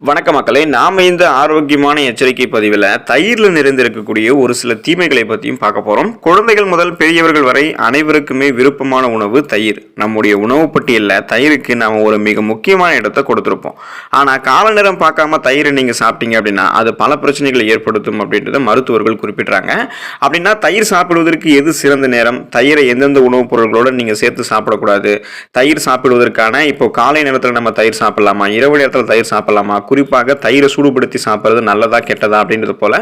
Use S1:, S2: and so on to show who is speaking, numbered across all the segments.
S1: வணக்க மக்களே, நாம இந்த ஆரோக்கியமான எச்சரிக்கை பதிவில் தயிரில் நிறைந்திருக்கக்கூடிய ஒரு சில தீமைகளை பற்றியும் பார்க்க போகிறோம். குழந்தைகள் முதல் பெரியவர்கள் வரை அனைவருக்குமே விருப்பமான உணவு தயிர். நம்முடைய உணவு பட்டியலில் தயிருக்கு நாம் ஒரு மிக முக்கியமான இடத்தை கொடுத்துருப்போம். ஆனால் கால நேரம் பார்க்காம தயிரை நீங்கள் சாப்பிட்டீங்க அப்படின்னா அது பல பிரச்சனைகளை ஏற்படுத்தும் அப்படின்றத மருத்துவர்கள் குறிப்பிட்றாங்க. அப்படின்னா தயிர் சாப்பிடுவதற்கு எது சிறந்த நேரம், தயிரை எந்தெந்த உணவுப் பொருட்களோடு நீங்கள் சேர்த்து சாப்பிடக்கூடாது, தயிர் சாப்பிடுவதற்கான இப்போ காலை நேரத்தில் நம்ம தயிர் சாப்பிடலாமா, இரவு நேரத்தில் தயிர் சாப்பிடலாமா, குறிப்பாக தயிரை சூடுபடுத்தி சாப்பிட்றது நல்லதா கெட்டதா அப்படின்றது போல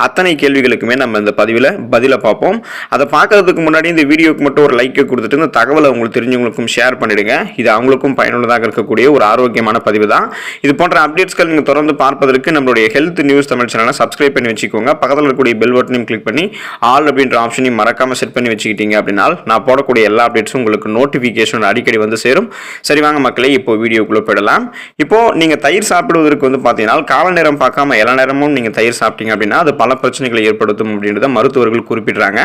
S1: அத்தனை கேள்விகளுக்குமே நம்ம இந்த பதிவில் பதிலை பார்ப்போம். அதை பார்க்கறதுக்கு முன்னாடி இந்த வீடியோக்கு மட்டும் ஒரு லைக்கை கொடுத்துட்டு இந்த தகவலை உங்களுக்கு தெரிஞ்சவங்களுக்கும் ஷேர் பண்ணிடுங்க. இது அவங்களுக்கும் பயனுள்ளதாக இருக்கக்கூடிய ஒரு ஆரோக்கியமான பதிவு தான். இது போன்ற அப்டேட்ஸ்கள் நீங்கள் தொடர்ந்து பார்ப்பதற்கு நம்மளுடைய ஹெல்த் நியூஸ் தமிழ் சேனலை சப்ஸ்கிரைப் பண்ணி வச்சுக்கோங்க. பக்கத்தில் இருக்கக்கூடிய பெல் பட்டனையும் கிளிக் பண்ணி ஆல் அப்படின்ற ஆப்ஷனையும் மறக்காம செட் பண்ணி வச்சுக்கிட்டீங்க அப்படின்னா நான் போடக்கூடிய எல்லா அப்டேட்ஸும் உங்களுக்கு நோட்டிஃபிகேஷன் அடிக்கடி வந்து சேரும். சரி வாங்க மக்களே, இப்போ வீடியோக்குள்ளே போயிடலாம். இப்போ நீங்கள் தயிர் சாப்பிடுவதற்கு பார்த்தீங்கன்னா கால நேரம் பார்க்காம எல்லா நேரமும் நீங்க தயிர் சாப்பிட்டீங்க அப்படின்னா அது பல பிரச்சனைகளை ஏற்படுத்தும் அப்படின்றத மருத்துவர்கள் குறிப்பிடுறாங்க.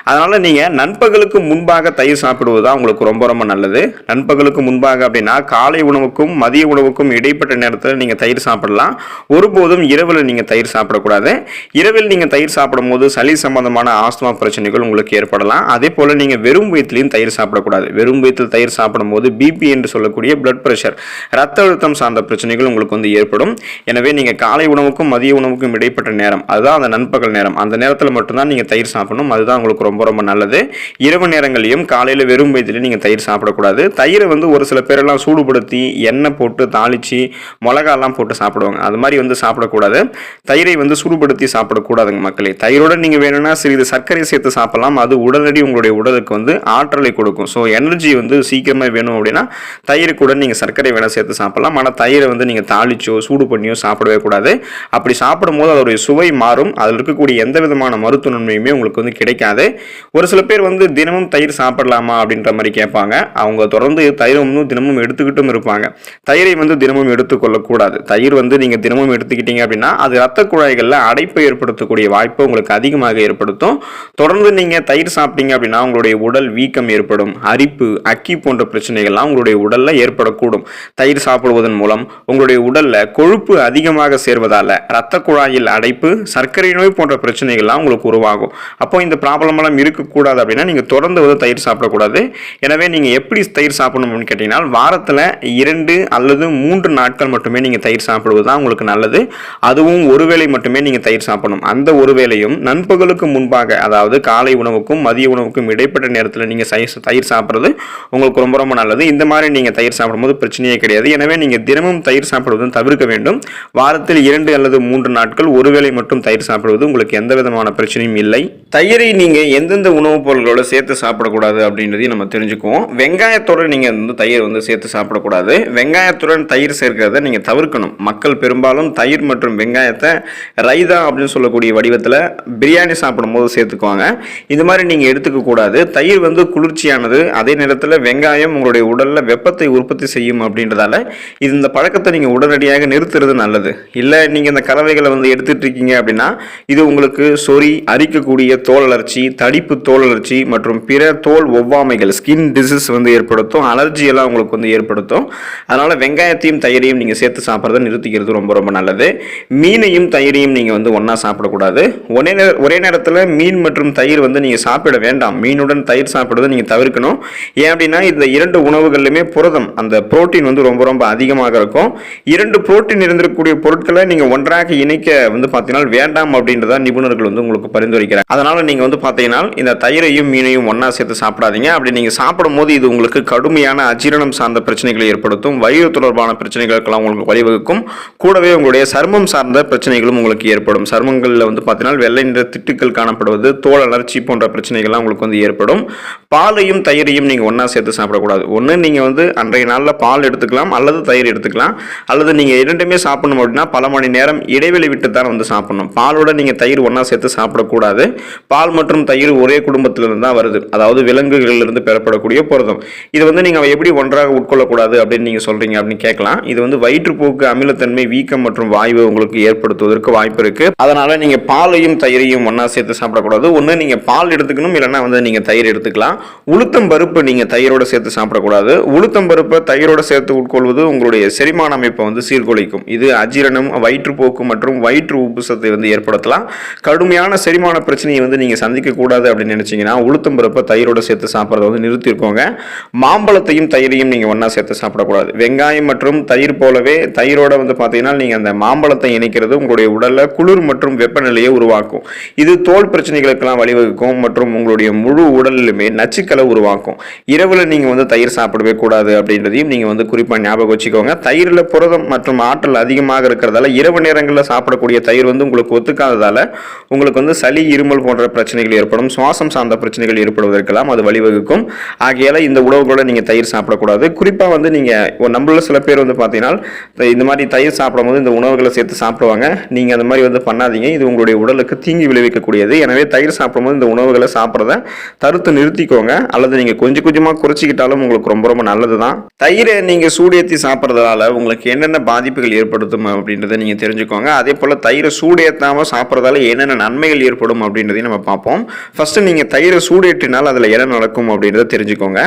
S1: அதனால நீங்க நண்பகலுக்கு முன்பாக தயிர் சாப்பிடுவது தான் உங்களுக்கு ரொம்ப ரொம்ப நல்லது. நண்பகலுக்கு முன்பாக அப்படின்னா காலை உணவுக்கும் மதிய உணவுக்கும் இடைப்பட்ட நேரத்தில் நீங்க தயிர் சாப்பிடலாம். ஒருபோதும் இரவில் நீங்க தயிர் சாப்பிடக்கூடாது. இரவில் நீங்க தயிர் சாப்பிடும் போது சளி சம்பந்தமான ஆஸ்துமா பிரச்சனைகள் உங்களுக்கு ஏற்படலாம். அதே போல நீங்க வெறும் வயிற்றிலையும் தயிர் சாப்பிடக்கூடாது. வெறும் வயிற்றில் தயிர் சாப்பிடும் போது பிபி என்று சொல்லக்கூடிய பிளட் பிரஷர், ரத்த அழுத்தம் சார்ந்த பிரச்சனைகள் உங்களுக்கு வந்து ஏற்படும். எனவே நீங்க காலை உணவுக்கும் மதிய உணவுக்கும் இடைப்பட்ட நேரம், அதுதான் அந்த நண்பகல் நேரம், அந்த நேரத்தில் மட்டும்தான் நீங்க தயிர் சாப்பிடணும். அதுதான் உங்களுக்கு ரொம்ப ரொம்ப நல்லது. இரவு நேரங்களையும் காலையில் வெறும் வயிற்றிலையும் நீங்க தயிர் சாப்பிடக்கூடாது. தயிரை வந்து ஒரு சில பேரெல்லாம் சூடுபடுத்தி எண்ணெய் போட்டு தாளிச்சு மிளகாலாம் போட்டு சாப்பிடுவாங்க. அது மாதிரி வந்து சாப்பிடக்கூடாது. தயிரை வந்து சூடுபடுத்தி சாப்பிடக்கூடாதுங்க மக்களே. தயிரோட நீங்க வேணும்னா சிறிது சர்க்கரை சேர்த்து சாப்பிடலாம். அது உடனடி உங்களுடைய உடலுக்கு வந்து ஆற்றலை கொடுக்கும். ஸோ எனர்ஜி வந்து சீக்கிரமாக வேணும் அப்படின்னா தயிர் கூட நீங்க சர்க்கரை வேணா சேர்த்து சாப்பிடலாம். ஆனால் தயிரை வந்து நீங்க தாளிச்சோ சூடு பண்ணியோ சாப்பிடவே கூடாது. அப்படி சாப்பிடும் போது அதோடைய சுவை மாறும். அதில் இருக்கக்கூடிய எந்த விதமான மருத்துவ நன்மையுமே உங்களுக்கு வந்து கிடைக்காது. ஒரு சில பேர் வந்து தினமும் தயிர் சாப்பிடலாமா அப்படின்ற மாதிரி கேட்பாங்க. அவங்க தொடர்ந்து தயிர் வந்து தினமும் எடுத்துக்கிட்டும் இருப்பாங்க. தயிரை வந்து தினமும் எடுத்துக்கொள்ளக்கூடாது. தயிர் வந்து நீங்க தினமும் எடுத்துக்கிட்டீங்க அப்படின்னா அது ரத்த குழாய்களில் அடைப்பை ஏற்படுத்தக்கூடிய வாய்ப்பு உங்களுக்கு அதிகமாக ஏற்படுத்தும். தொடர்ந்து நீங்க தயிர் சாப்பிட்டீங்க அப்படின்னா உங்களுடைய உடல் வீக்கம் ஏற்படும், அரிப்பு, அக்கி போன்ற பிரச்சனைகள்லாம் உங்களுடைய உடல்ல ஏற்படக்கூடும். தயிர் சாப்பிடுவதன் மூலம் உங்களுடைய உடல்ல கொழுப்பு அதிகமாக சேர்வதால ரத்த குழாயில் அடைப்பு, சர்க்கரை நோய் போன்ற பிரச்சனைகள்லாம் உங்களுக்கு உருவாகும். அப்போ இந்த ப்ராப்ளம் எல்லாம் இருக்கக்கூடாது அப்படின்னா நீங்க தொடர்ந்து வந்து தயிர் சாப்பிடக்கூடாது. எனவே நீங்க எப்படி தயிர் சாப்பிடணும்னு கேட்டீங்கன்னா வாரத்தில் 2 அல்லது 3 நாட்கள் மட்டுமே நீங்க தயிர் சாப்பிடுவது தான் உங்களுக்கு நல்லது. அதுவும் ஒருவேளை மட்டுமே நீங்க தயிர் சாப்பிடணும். அந்த ஒருவேளையும் நண்பகலுக்கு முன்பாக, அதாவது காலை உணவுக்கும் மதிய உணவுக்கும் இடைப்பட்ட நேரத்தில் நீங்க தயிர் சாப்பிடுறது உங்களுக்கு ரொம்ப ரொம்ப நல்லது. இந்த மாதிரி நீங்க தயிர் சாப்பிடும்போது பிரச்சனையே கிடையாது. எனவே நீங்க தினமும் தயிர் சாப்பிடுவதை தவிர்க்க வேண்டும். வாரத்தில் 2 அல்லது 3 நாட்கள் ஒருவேளை மட்டும் தயிர் சாப்பிடுவது உங்களுக்கு எந்த விதமான பிரச்சனையும் இல்லை. தயிரை நீங்க எந்தெந்த உணவுப் பொருட்களோட சேர்த்து சாப்பிடக்கூடாது அப்படின்றதையும் நம்ம தெரிஞ்சுக்குவோம். வெங்காயத்தோட நீங்க வந்து தயிர் வந்து சேர்த்து சாப்பிடக்கூடாது. வெங்காயத்துடன் தயிர் சேர்க்கிறத நீங்க தவிர்க்கணும். மக்கள் பெரும்பாலும் தயிர் மற்றும் வெங்காயத்தை ரைதா அப்படின்னு சொல்லக்கூடிய வடிவத்தில் பிரியாணி சாப்பிடும் போது சேர்த்துக்குவாங்க. இது மாதிரி நீங்க எடுத்துக்க கூடாது. தயிர் வந்து குளிர்ச்சியானது. அதே நேரத்தில் வெங்காயம் உங்களுடைய உடல்ல வெப்பத்தை உற்பத்தி செய்யும் அப்படின்றதால இந்த பழக்கத்தை நீங்க உடனடியாக நிறுத்துறது நல்லது. இல்லை நீங்கள் இந்த கலவைகளை வந்து எடுத்துட்டு இருக்கீங்க அப்படின்னா இது உங்களுக்கு சொறி, அரிக்கக்கூடிய தோல் அலர்ச்சி, தடிப்பு தோல் அலர்ச்சி மற்றும் பிற தோல் ஒவ்வாமைகள், ஸ்கின் டிசீஸ் வந்து ஏற்படுத்தும். அலர்ஜி எல்லாம் உங்களுக்கு வந்து ஏற்படுத்தும். அதனால வெங்காயத்தையும் தயிரையும் நீங்கள் சேர்த்து சாப்பிட்றத நிறுத்திக்கிறது ரொம்ப ரொம்ப நல்லது. மீனையும் தயிரையும் நீங்கள் வந்து ஒன்றா சாப்பிடக்கூடாது. ஒரே நேரத்தில் மீன் மற்றும் தயிர் வந்து நீங்கள் சாப்பிட வேண்டாம். மீனுடன் தயிர் சாப்பிடுவதை நீங்கள் தவிர்க்கணும். ஏன் அப்படின்னா இந்த 2 உணவுகளிலுமே புரதம், அந்த புரோட்டீன் வந்து ரொம்ப ரொம்ப அதிகமாக இருக்கும். 2 புரோட்டீன் இருந்திருக்கக்கூடிய பொருட்களை நீங்க ஒன்றாக இணைக்க வந்து பாத்தீங்கன்னா வேண்டாம் அப்படின்றத நிபுணர்கள் வந்து உங்களுக்கு பரிந்துரைக்கிறாங்க. அதனால நீங்க வந்து பாத்தீங்கன்னா இந்த தயிரையும் மீனையும் ஒன்னா சேர்த்து சாப்பிடாதீங்க. அப்படி நீங்க சாப்பிடும் போது இது உங்களுக்கு கடுமையான அஜீரணம் சார்ந்த பிரச்சனைகளை ஏற்படுத்தும். வயிறு தொடர்பான பிரச்சனைகளுக்கெல்லாம் உங்களுக்கு வழிவகுக்கும். கூடவே உங்களுடைய சர்மம் சார்ந்த பிரச்சனைகளும் உங்களுக்கு ஏற்படும். சர்மங்களில் வந்து பாத்தீங்கன்னா வெள்ளை நிற திட்டுக்கள் காணப்படுவது, தோல் அலர்ச்சி போன்ற பிரச்சனைகள்லாம் உங்களுக்கு வந்து ஏற்படும். பாலையும் தயிரையும் நீங்க ஒன்னா சேர்த்து சாப்பிடக்கூடாது. ஒன்று நீங்க வந்து அன்றைய நாளில் பால் எடுத்துக்கலாம் அல்லது தயிர் எடுத்துக்கலாம். அல்லது நீங்க இரண்டுமே சாப்பிடணும் அப்படின்னா பல மணி நேரம் இடைவெளி விட்டு தான் வந்து சாப்பிடணும். பாலோட நீங்க தயிர் ஒன்றா சேர்த்து சாப்பிடக்கூடாது. பால் மற்றும் தயிர் ஒரே குடும்பத்திலிருந்து தான் வருது. அதாவது விலங்குகளிலிருந்து பெறப்படக்கூடிய புரதம். இது வந்து நீங்க எப்படி ஒன்றாக உட்கொள்ளக்கூடாது அப்படின்னு நீங்க சொல்றீங்க அப்படின்னு கேட்கலாம். இது வந்து வயிற்றுப்போக்கு, அமிலத்தன்மை, வீக்கம் மற்றும் வாய்வு உங்களுக்கு ஏற்படுத்துவதற்கு வாய்ப்பு இருக்கு. அதனால நீங்க பாலையும் தயிரையும் ஒன்றா சேர்த்து சாப்பிடக்கூடாது. ஒன்று நீங்க பால் எடுத்துக்கணும், இல்லைன்னா வந்து நீங்க தயிர் எடுத்துக்கலாம். உளுத்தம் பருப்பு நீங்க தயிரோட சேர்த்து சாப்பிடக்கூடாது. உளுத்தம் பருப்பை தயிரோட சேர்த்து உட்கொள்வது உங்களுடைய செரிமான அமைப்பை வந்து சீர்குலைக்கும். தீர்ப்பளிக்கும். இது அஜீரணம், வயிற்றுப்போக்கு மற்றும் வயிற்று உப்புசத்தை ஏற்படுத்தலாம். கடுமையான செரிமான பிரச்சனையை நீங்கள் சந்திக்கக்கூடாது அப்படின்னு நினைச்சீங்கன்னா உளுத்தம் பருப்பை தயிரோட சேர்த்து சாப்பிட்றத நிறுத்திருக்கோங்க. மாம்பழத்தையும் தயிரையும் நீங்கள் ஒன்றா சேர்த்து சாப்பிடக்கூடாது. வெங்காயம் மற்றும் தயிர் போலவே தயிரோட பார்த்தீங்கன்னா நீங்கள் அந்த மாம்பழத்தை இணைக்கிறது உங்களுடைய உடலில் குளிர் மற்றும் வெப்பநிலையை உருவாக்கும். இது தோல் பிரச்சனைகளுக்கெல்லாம் வழிவகுக்கும் மற்றும் உங்களுடைய முழு உடலிலுமே நச்சுக்களை உருவாக்கும். இரவில் நீங்கள் தயிர் சாப்பிடவே கூடாது அப்படின்றதையும் நீங்கள் குறிப்பாக ஞாபகம் வச்சுக்கோங்க. தயிரில் புரதம் மற்றும் ஆற்றல் அதிகமாக இருக்கிறதால இரவு நேரங்களில் சாப்பிடக்கூடிய தயிர் உங்களுக்கு ஒத்துக்காததால உங்களுக்கு சளி, இருமல் போன்ற பிரச்சனைகள் ஏற்படும். சுவாசம் சார்ந்த பிரச்சனைகள் ஏற்படுவதற்கெல்லாம் அது வழிவகுக்கும். ஆகையால இந்த உணவுகளோட நீங்கள் தயிர் சாப்பிடக்கூடாது. குறிப்பாக நீங்கள் நம்மள சில பேர் பார்த்தீங்கன்னா இந்த மாதிரி தயிர் சாப்பிடும்போது இந்த உணவுகளை சேர்த்து சாப்பிடுவாங்க. நீங்கள் அந்த மாதிரி பண்ணாதீங்க. இது உங்களுடைய உடலுக்கு தீங்கு விளைவிக்கக்கூடியது. எனவே தயிர் சாப்பிடும்போது இந்த உணவுகளை சாப்பிட்றத தடுத்து நிறுத்திக்கோங்க. அல்லது நீங்கள் கொஞ்சம் கொஞ்சமாக குறைச்சிக்கிட்டாலும் உங்களுக்கு ரொம்ப ரொம்ப நல்லது தான். தயிரை நீங்கள் சூடேற்றி சாப்பிட்றதால உங்களுக்கு என்னென்ன பாதிப்புகள் ஏற்படுத்தும் அப்படின்றத நீங்கள் தெரிஞ்சுக்கோங்க. அதே போல் தயிரை சூடேற்றாமல் சாப்பிட்றதால என்னென்ன நன்மைகள் ஏற்படும் அப்படின்றதையும் நம்ம பார்ப்போம். ஃபஸ்ட்டு நீங்கள் தயிரை சூடேற்றினால் அதில் என்ன நடக்கும் அப்படின்றத தெரிஞ்சுக்கோங்க.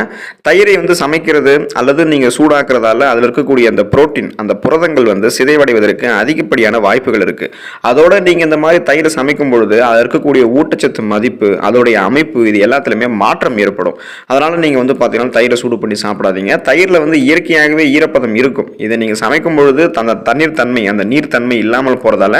S1: தயிரை சமைக்கிறது அல்லது நீங்கள் சூடாக்குறதால அதில் இருக்கக்கூடிய அந்த புரோட்டீன், அந்த புரதங்கள் சிதைவடைவதற்கு அதிகப்படியான வாய்ப்புகள் இருக்குது. அதோட நீங்கள் இந்த மாதிரி தயிரை சமைக்கும் பொழுது அதில் இருக்கக்கூடிய ஊட்டச்சத்து மதிப்பு, அதோடைய அமைப்பு, இது எல்லாத்துலேயுமே மாற்றம் ஏற்படும். அதனால் நீங்கள் பார்த்தீங்கன்னா தயிரை சூடு பண்ணி சாப்பிடாதீங்க. தயிரில் இயற்கையாகவே ஈரப்பதம் இருக்கும். இதை நீங்கள் சமைக்கும் பொழுது அந்த தண்ணீர் தன்மை, அந்த நீர் தன்மை இல்லாமல் போகிறதால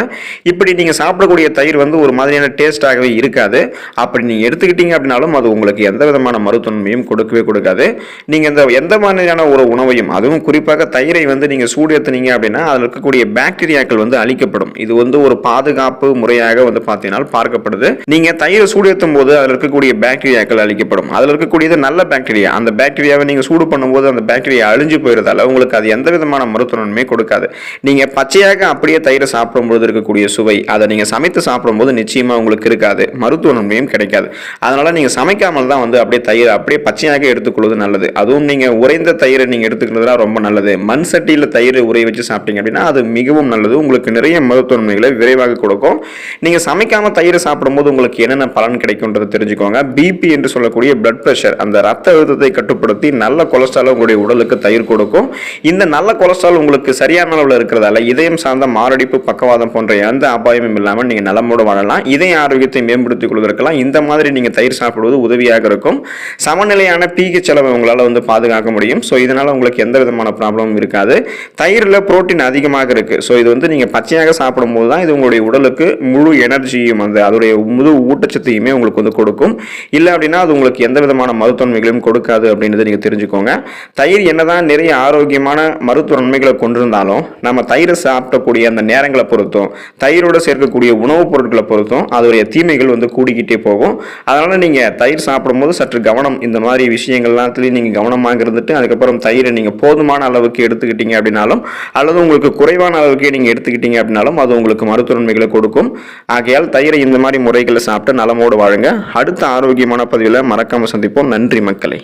S1: இப்படி நீங்கள் சாப்பிடக்கூடிய தயிர் ஒரு மாதிரியான டேஸ்டாகவே இருக்காது. அப்படி நீங்கள் எடுத்துக்கிட்டீங்க அப்படின்னாலும் அது உங்களுக்கு எந்த விதமான மருத்துவமையும் கொடுக்கவே கொடுக்காது. நீங்கள் எந்த மாதிரியான ஒரு உணவையும், அதுவும் குறிப்பாக தயிரை நீங்கள் சூடேற்றினீங்க அப்படின்னா அதில் இருக்கக்கூடிய பாக்டீரியாக்கள் அழிக்கப்படும். இது ஒரு பாதுகாப்பு முறையாக பார்த்தீங்கன்னா பார்க்கப்படுது. நீங்கள் தயிரை சூடேற்றும் போது அதில் இருக்கக்கூடிய பாக்டீரியாக்கள் அழிக்கப்படும். அதில் இருக்கக்கூடியது நல்ல பாக்டீரியா. அந்த பாக்டீரியாவை நீங்கள் சூடு பண்ணும்போது அந்த பாக்டீரியா அழிஞ்சு போயிருந்தால உங்களுக்கு அது எந்த விதமான மருத்துவமே கொடுக்காது. நீங்கள் பச்சையாக அப்படியே தயிரை சாப்பிடும்போது இருக்கக்கூடிய சுவை அதை நீங்கள் சமைத்து சாப்பிடும்போது நிச்சயமாக உங்களுக்கு இருக்காது, மருத்துவ நன்மையும் கிடைக்காது. அதனால் நீங்கள் சமைக்காமல் தான் அப்படியே தயிர் அப்படியே பச்சையாக எடுத்துக்கொள்வது நல்லது. அதுவும் நீங்கள் உறைந்த தயிரை நீங்கள் எடுத்துக்கிறதுலாம் ரொம்ப நல்லது. மண் சட்டியில் தயிர் உரைய வச்சு சாப்பிட்டீங்க அப்படின்னா அது மிகவும் நல்லது. உங்களுக்கு நிறைய மருத்துவ நன்மைகளை விரைவாக கொடுக்கும். நீங்கள் சமைக்காமல் தயிரை சாப்பிடும்போது உங்களுக்கு என்னென்ன பலன் கிடைக்கும்ன்றதை தெரிஞ்சுக்கோங்க. பிபி என்று சொல்லக்கூடிய பிளட் பிரஷர், அந்த ரத்த அழுத்தத்தை கட்டுப்படுத்தி நல்ல கொலஸ்ட்ரால் உங்களுடைய உடலுக்கு தயிர் கொடுக்கும். இந்த நல்ல கொலஸ்ட்ரால் உங்களுக்கு சரியான அளவில் இருக்கிறதால இதயம் சார்ந்த மாரடைப்பு, பக்கவாதம் போன்ற எந்த அபாயமும் இல்லாமல் நீங்கள் நலமோடு வாழலாம். இதய ஆரோக்கியத்தை மேம்படுத்திக் கொள்வதற்கெல்லாம் இந்த மாதிரி நீங்கள் தயிர் சாப்பிடுவது உதவியாக இருக்கும். சமநிலையான pH அளவை உங்களால் பாதுகாக்க முடியும். ஸோ இதனால் உங்களுக்கு எந்த விதமான ப்ராப்ளமும் இருக்காது. தயிரில் புரோட்டீன் அதிகமாக இருக்குது. ஸோ இது நீங்கள் பச்சையாக சாப்பிடும்போது தான் இது உங்களுடைய உடலுக்கு முழு எனர்ஜியும் அதோடைய முழு ஊட்டச்சத்தையுமே உங்களுக்கு கொடுக்கும். இல்லை அப்படின்னா அது உங்களுக்கு எந்த விதமான மருத்துவன்மைகளையும் கொடுக்காது அப்படின்றத நீங்கள் தெரிஞ்சுக்கோங்க. தயிர் என்னதான் நிறைய ஆரோக்கியமான மருத்துவ நன்மைகளை கொண்டிருந்தாலும் நம்ம தயிரை சாப்பிடக்கூடிய அந்த நேரங்களை பொறுத்தும், தயிரோடு சேர்க்கக்கூடிய உணவுப் பொருட்களை பொறுத்தும் அதோடைய தீமைகள் கூடிக்கிட்டே போகும். அதனால் நீங்கள் தயிர் சாப்பிடும்போது சற்று கவனம், இந்த மாதிரி விஷயங்கள் எல்லாத்துலேயும் நீங்கள் கவனமாக இருந்துட்டு அதுக்கப்புறம் தயிரை நீங்கள் போதுமான அளவுக்கு எடுத்துக்கிட்டீங்க அப்படின்னாலும் அல்லது உங்களுக்கு குறைவான அளவுக்கு நீங்கள் எடுத்துக்கிட்டீங்க அப்படின்னாலும் அது உங்களுக்கு மருத்துவ நன்மைகளை கொடுக்கும். ஆகையால் தயிரை இந்த மாதிரி முறைகளை சாப்பிட்டு நலமோடு வாழுங்க. அடுத்த ஆரோக்கியமான பதிவில் மறக்காமல் சந்திப்போம். நன்றி மக்களே.